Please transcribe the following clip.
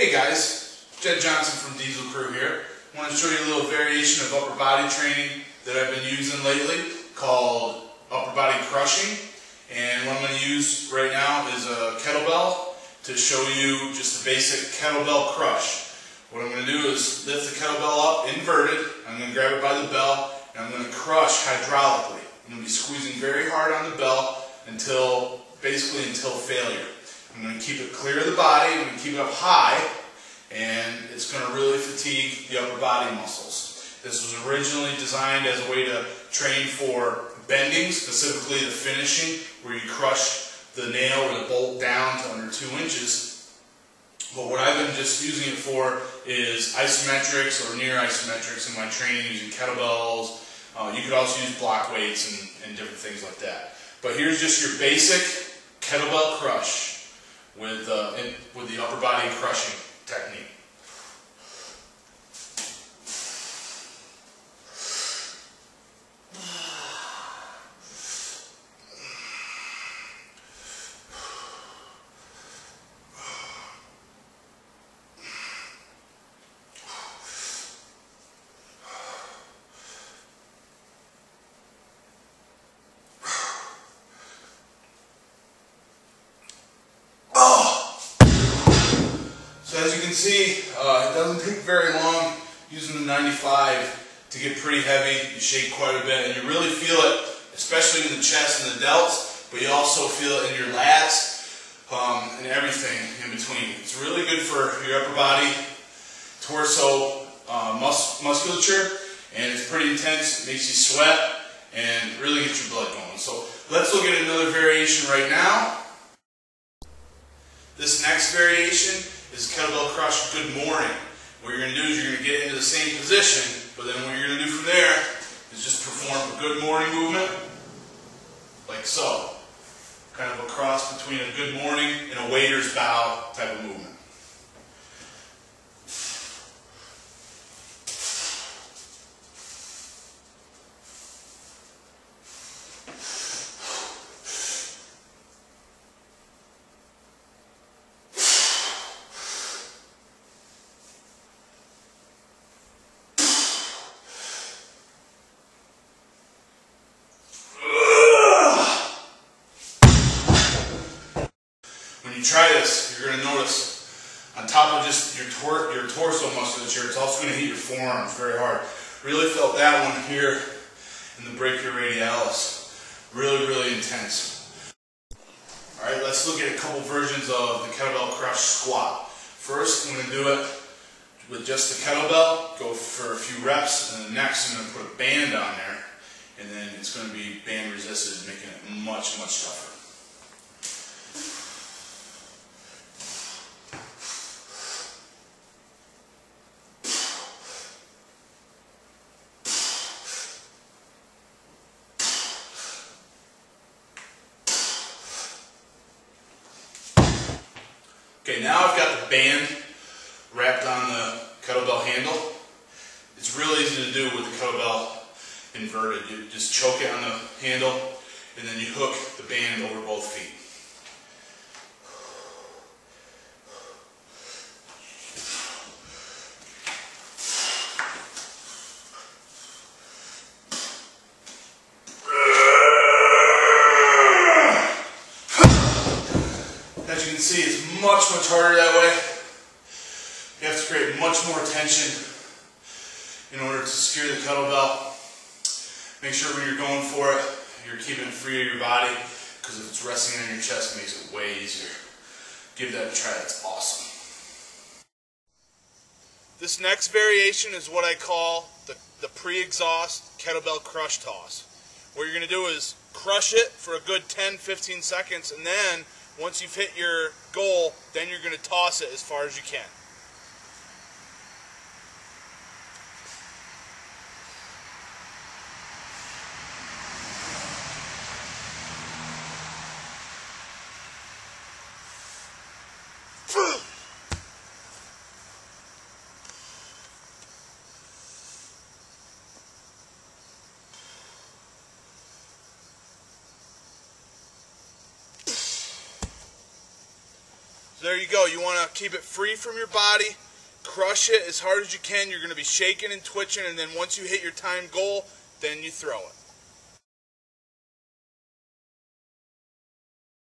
Hey guys, Jed Johnson from Diesel Crew here. I want to show you a little variation of upper body training that I've been using lately called upper body crushing. And what I'm going to use right now is a kettlebell to show you just a basic kettlebell crush. What I'm going to do is lift the kettlebell up inverted. I'm going to grab it by the bell and I'm going to crush hydraulically. I'm going to be squeezing very hard on the bell until failure. I'm going to keep it clear of the body, I'm going to keep it up high, and it's going to really fatigue the upper body muscles. This was originally designed as a way to train for bending, specifically the finishing, where you crush the nail or the bolt down to under 2 inches. But what I've been just using it for is isometrics or near isometrics in my training, using kettlebells. You could also use block weights and different things like that. But here's just your basic kettlebell crush with the upper body crushing technique. So as you can see, it doesn't take very long using the 95 to get pretty heavy. You shake quite a bit and you really feel it, especially in the chest and the delts, but you also feel it in your lats and everything in between. It's really good for your upper body, torso musculature, and it's pretty intense. It makes you sweat and really gets your blood going. So let's look at another variation right now. This next variation is kettlebell crush good morning. What you're going to do is you're going to get into the same position, but then what you're going to do from there is just perform a good morning movement, like so. Kind of a cross between a good morning and a waiter's bow type of movement. When you try this, you're going to notice on top of just your torso musculature, it's also going to hit your forearms very hard. Really felt that one here in the brachioradialis. Really, really intense. Alright, let's look at a couple versions of the kettlebell crush squat. First, I'm going to do it with just the kettlebell, go for a few reps, and then next I'm going to put a band on there, and then it's going to be band resisted, making it much, much tougher. Okay, now I've got the band wrapped on the kettlebell handle. It's really easy to do with the kettlebell inverted. You just choke it on the handle and then you hook the band over both feet. As you can see, it's much harder that way. You have to create much more tension in order to secure the kettlebell. Make sure when you're going for it, you're keeping it free of your body, because if it's resting on your chest, it makes it way easier. Give that a try, it's awesome. This next variation is what I call the pre-exhaust kettlebell crush toss. What you're going to do is crush it for a good 10-15 seconds, and then once you've hit your goal, then you're going to toss it as far as you can. So there you go. You want to keep it free from your body. Crush it as hard as you can. You're going to be shaking and twitching, and then once you hit your time goal, then you throw it.